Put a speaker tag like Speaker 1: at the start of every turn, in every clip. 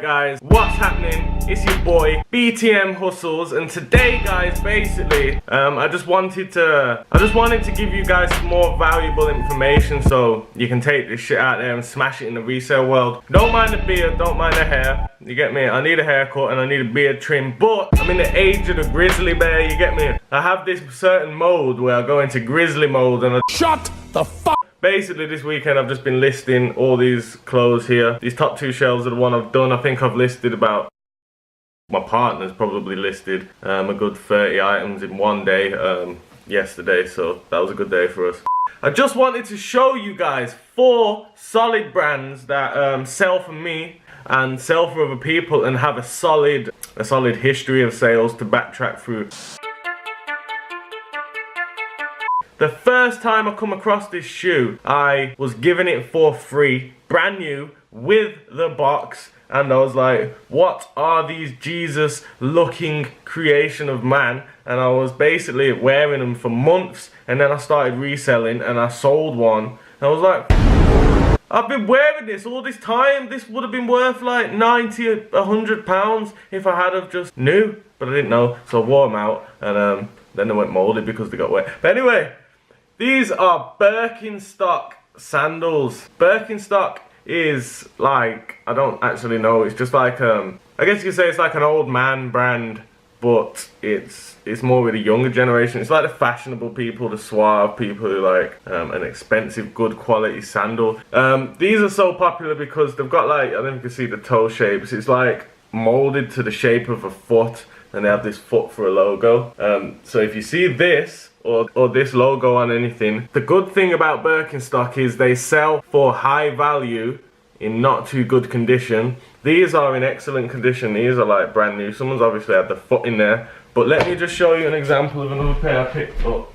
Speaker 1: guys, what's happening? It's your boy BTM Hustles, and today guys, basically I just wanted to give you guys some more valuable information so you can take this shit out there and smash it in the resale world. Don't mind the beard, don't mind the hair, you get me? I need a haircut and I need a beard trim, but I'm in the age of the grizzly bear, you get me? I have this certain mode where I go into grizzly mode and I shut the fuck. Basically this weekend I've just been listing all these clothes here. These top two shelves are the one I've done. I think I've listed about, my partner's probably listed a good 30 items in one day yesterday, so that was a good day for us. I just wanted to show you guys 4 solid brands that sell for me and sell for other people and have a solid history of sales to backtrack through. The first time I come across this shoe, I was given it for free, brand new, with the box, and I was like, what are these Jesus looking creation of man? And I was basically wearing them for months, and then I started reselling and I sold one, and I was like, I've been wearing this all this time. This would have been worth like 90, 100 pounds if I had have just knew, but I didn't know, so I wore them out, and then they went molded because they got wet. But anyway, these are Birkenstock sandals. Birkenstock is like, I don't actually know, it's just like, I guess you could say it's like an old man brand, but it's more with the younger generation. It's like the fashionable people, the suave people who like an expensive, good quality sandal. These are so popular because they've got like, I don't know if you can see the toe shapes, it's like molded to the shape of a foot, and they have this foot for a logo. So if you see this, or this logo on anything, the good thing about Birkenstock is they sell for high value in not too good condition. These are in excellent condition. These are like brand new. Someone's obviously had the foot in there. But let me just show you an example of another pair I picked up.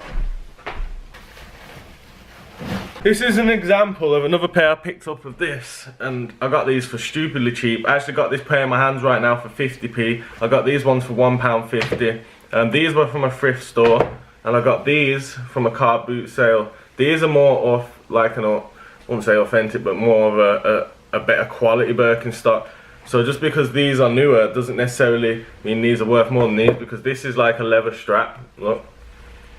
Speaker 1: This is an example of another pair I picked up of this, and I got these for stupidly cheap. I actually got this pair in my hands right now for 50p. I got these ones for £1.50. These were from a thrift store, and I got these from a car boot sale. These are more of like an, I wouldn't say authentic, but more of a better quality Birkenstock. So just because these are newer doesn't necessarily mean these are worth more than these, because this is like a leather strap. Look,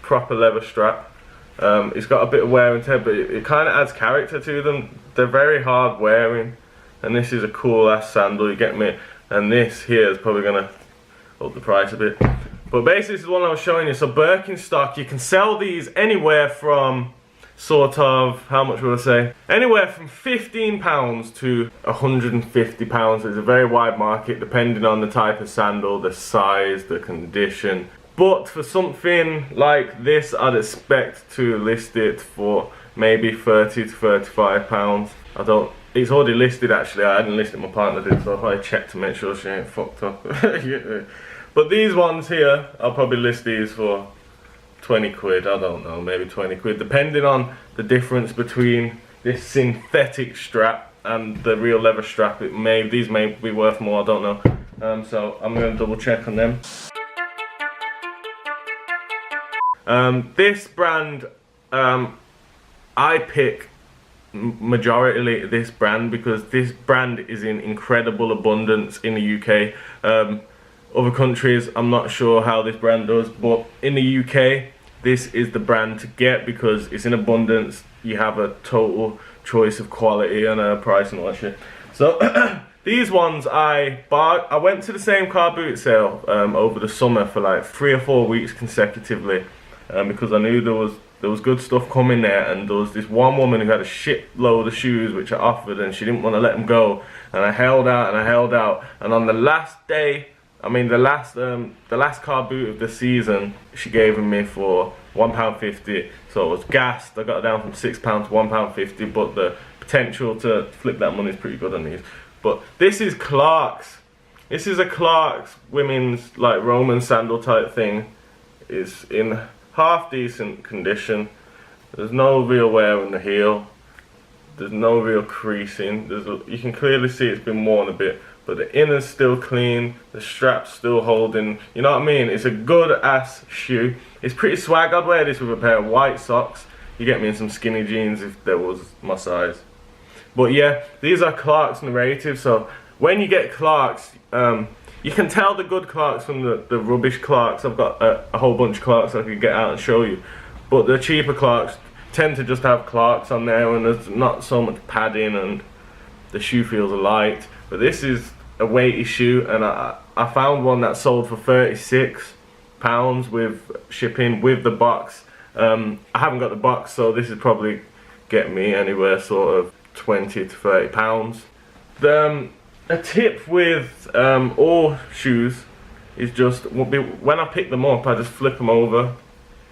Speaker 1: proper leather strap. It's got a bit of wear and tear, but it kind of adds character to them. They're very hard wearing, and this is a cool ass sandal, you get me? And this here is probably gonna up the price a bit. But basically this is the one I was showing you. So Birkenstock, you can sell these anywhere from sort of, how much would I say? Anywhere from £15 to £150. It's a very wide market depending on the type of sandal, the size, the condition. But for something like this, I'd expect to list it for maybe £30 to £35. It's already listed actually, I hadn't listed, my partner did, so I'll probably check to make sure she ain't fucked up. But these ones here, I'll probably list these for 20 quid, I don't know, maybe 20 quid, depending on the difference between this synthetic strap and the real leather strap. These may be worth more, I don't know. So I'm going to double check on them. This brand, I pick majority this brand because this brand is in incredible abundance in the UK. Other countries, I'm not sure how this brand does, but in the UK, this is the brand to get because it's in abundance. You have a total choice of quality and price and all that shit. So these ones I went to the same car boot sale over the summer for like 3 or 4 weeks consecutively, because I knew there was good stuff coming there, and there was this one woman who had a shit load of shoes which I offered, and she didn't want to let them go, and I held out and I held out, and on the last day, I mean the last car boot of the season, she gave them me for £1.50, so I was gassed. I got it down from £6 to £1.50, but the potential to flip that money is pretty good on these. But this is Clark's. This is a Clark's women's like Roman sandal type thing. It's in half decent condition. There's no real wear in the heel. There's no real creasing. You can clearly see it's been worn a bit, but the inner's still clean, the strap's still holding, you know what I mean? It's a good ass shoe. It's pretty swag. I'd wear this with a pair of white socks. You get me in some skinny jeans if there was my size. But yeah, these are Clark's narrative, so when you get Clarks, you can tell the good Clarks from the rubbish Clarks. I've got a whole bunch of Clarks I could get out and show you, but the cheaper Clarks tend to just have Clarks on there, and there's not so much padding, and the shoe feels light. But this is a weighty shoe, and I found one that sold for £36 with shipping with the box. I haven't got the box, so this is probably get me anywhere sort of £20 to £30. A tip with all shoes is just when I pick them up, I just flip them over,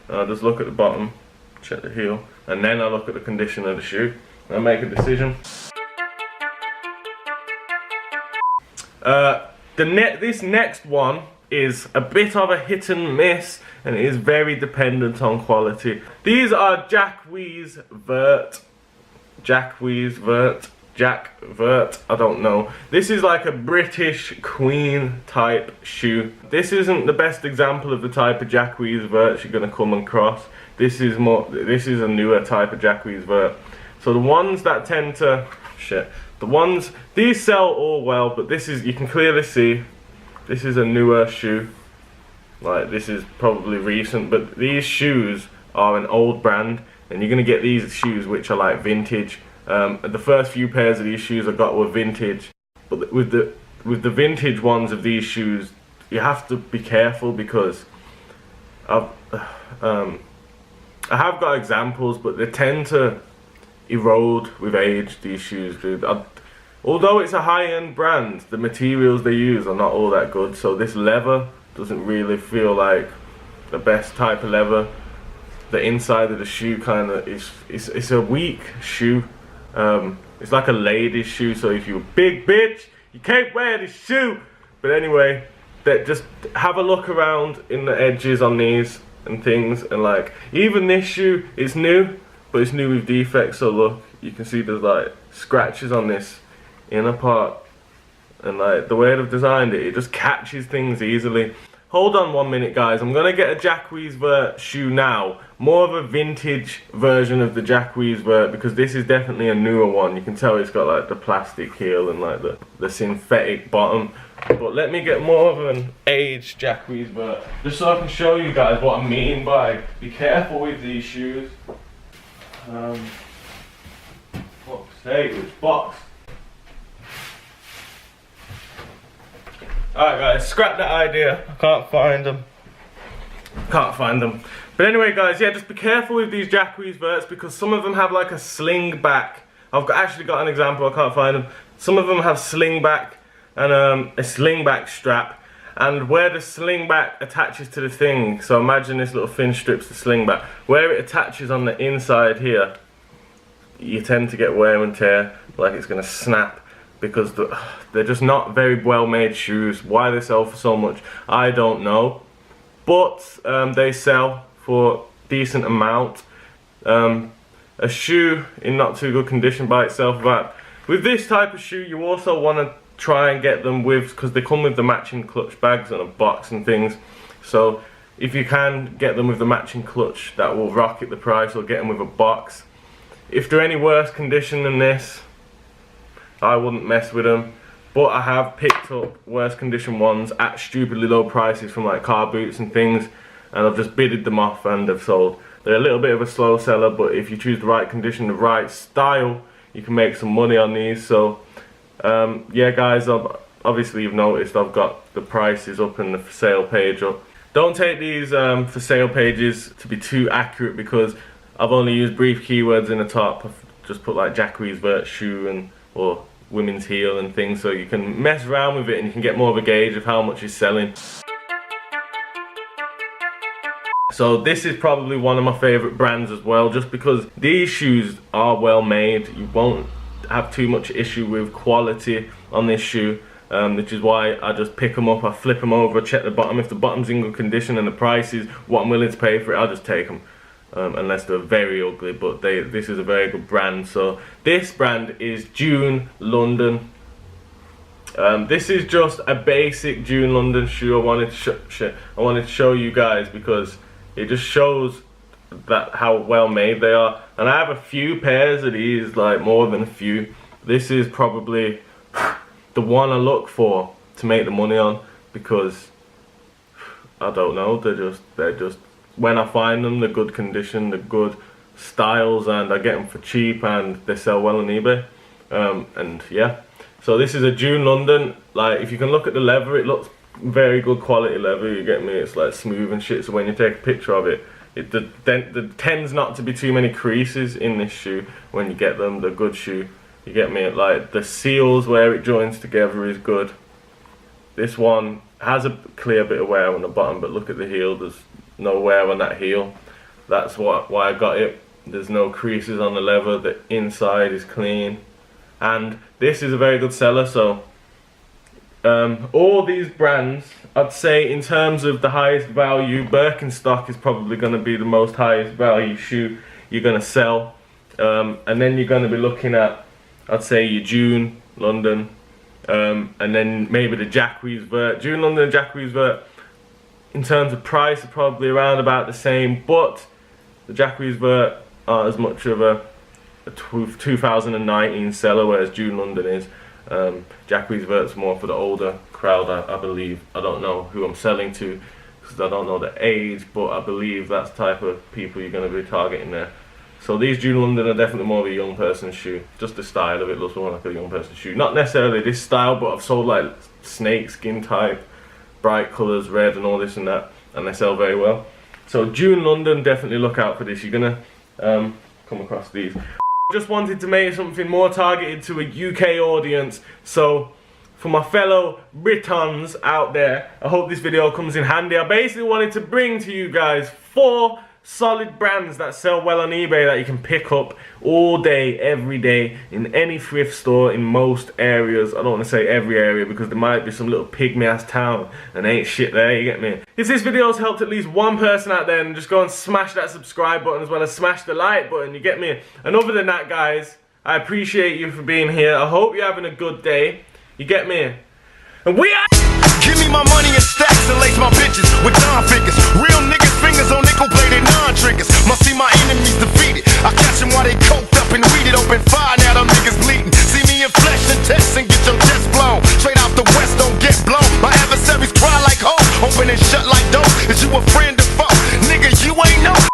Speaker 1: and I just look at the bottom, check the heel, and then I look at the condition of the shoe and I make a decision. This next one is a bit of a hit and miss, and it is very dependent on quality. These are Jack Vert, I don't know. This is like a British Queen type shoe. This isn't the best example of the type of Jack Vert you're gonna come across. This is a newer type of Jack Vert. So the ones that tend to, these sell all well, but this is, you can clearly see, this is a newer shoe. Like, this is probably recent, but these shoes are an old brand, and you're gonna get these shoes which are like vintage. The first few pairs of these shoes I got were vintage, but with the vintage ones of these shoes, you have to be careful, because I have got examples, but they tend to erode with age, these shoes, dude. Although it's a high-end brand, the materials they use are not all that good, so this leather doesn't really feel like the best type of leather. The inside of the shoe kind of it's a weak shoe. It's like a lady's shoe, so if you're a big bitch, you can't wear this shoe. But anyway, just have a look around in the edges on these and things, and like, even this shoe is new, but it's new with defects. So look, you can see there's like scratches on this inner part, and like the way they've designed it, it just catches things easily. Hold on 1 minute, guys. I'm gonna get a Jack Vert shoe now, more of a vintage version of the Jack Vert, because this is definitely a newer one. You can tell it's got like the plastic heel and like the synthetic bottom. But let me get more of an aged Jack Vert, just so I can show you guys what I mean by be careful with these shoes. Fuck's sake, which box? Alright guys, scrap that idea. I can't find them. But anyway guys, yeah, just be careful with these Jack Verts, because some of them have like a sling back. Actually got an example, I can't find them. Some of them have sling back and a sling back strap, and where the sling back attaches to the thing, so imagine this little thin strip's the sling back, where it attaches on the inside here, you tend to get wear and tear, like it's gonna snap, because they're just not very well made shoes. Why they sell for so much, I don't know, but they sell for decent amount. A shoe in not too good condition by itself, but with this type of shoe you also want to try and get them with, because they come with the matching clutch bags and a box and things, so if you can get them with the matching clutch, that will rocket the price, or get them with a box. If they're any worse condition than this, I wouldn't mess with them, but I have picked up worse condition ones at stupidly low prices from like car boots and things, and I've just bidded them off and they've sold. They're a little bit of a slow seller, but if you choose the right condition, the right style, you can make some money on these. So yeah guys, obviously you've noticed I've got the prices up and the for sale page up. Don't take these for sale pages to be too accurate, because I've only used brief keywords in the top. I've just put like Jack Vert shoe and or women's heel and things, so you can mess around with it and you can get more of a gauge of how much it's selling. So this is probably one of my favourite brands as well, just because these shoes are well made. You won't have too much issue with quality on this shoe, which is why I just pick them up, I flip them over, check the bottom. If the bottom's in good condition and the price is what I'm willing to pay for it, I'll just take them. Unless they're very ugly, but this is a very good brand. So this brand is June London. This is just a basic June London shoe. I wanted to show you guys, because it just shows that how well made they are. And I have a few pairs of these, like more than a few. This is probably the one I look for to make the money on, because I don't know, they're just when I find them, they're good condition, they're good styles, and I get them for cheap and they sell well on eBay. And yeah, so this is a June London. Like, if you can look at the leather, it looks very good quality leather, you get me? It's like smooth and shit, so when you take a picture of it, there tends not to be too many creases in this shoe when you get them. The good shoe, you get me? Like, the seals where it joins together is good. This one has a clear bit of wear on the bottom, but look at the heel, there's no wear on that heel. That's why I got it. There's no creases on the leather, the inside is clean, and this is a very good seller. So all these brands, I'd say in terms of the highest value, Birkenstock is probably going to be the most highest value shoe you're going to sell, and then you're going to be looking at, I'd say, your June London, and then maybe the Jacques Vert. June London and Jacques Vert, in terms of price, are probably around about the same, but the Jacques Vert aren't as much of a 2019 seller, whereas June London is. Jacques Vert's more for the older crowd, I believe. I don't know who I'm selling to, because I don't know the age, but I believe that's the type of people you're going to be targeting there. So these June London are definitely more of a young person's shoe. Just the style of it looks more like a young person's shoe. Not necessarily this style, but I've sold like snake skin type, bright colours, red and all this and that, and they sell very well. So June London, definitely look out for this. You're gonna come across these. Just wanted to make something more targeted to a UK audience. So for my fellow Britons out there, I hope this video comes in handy. I basically wanted to bring to you guys 4 solid brands that sell well on eBay that you can pick up all day, every day, in any thrift store in most areas. I don't want to say every area, because there might be some little pygmy ass town and ain't shit there, you get me? If this video's helped at least one person out there, then just go and smash that subscribe button as well as smash the like button, you get me? And other than that, guys, I appreciate you for being here. I hope you're having a good day, you get me? And we are...
Speaker 2: Give me my money in stacks and lace my bitches with Don figures. Real niggas fingers on nickel-plated non-triggers. Must see my enemies defeated. I catch them while they coked up and weeded. Open fire, now them niggas bleeding. See me in flesh and test and get your chest blown. Straight out the west, don't get blown. My adversaries cry like hoes, open and shut like doors. Is you a friend?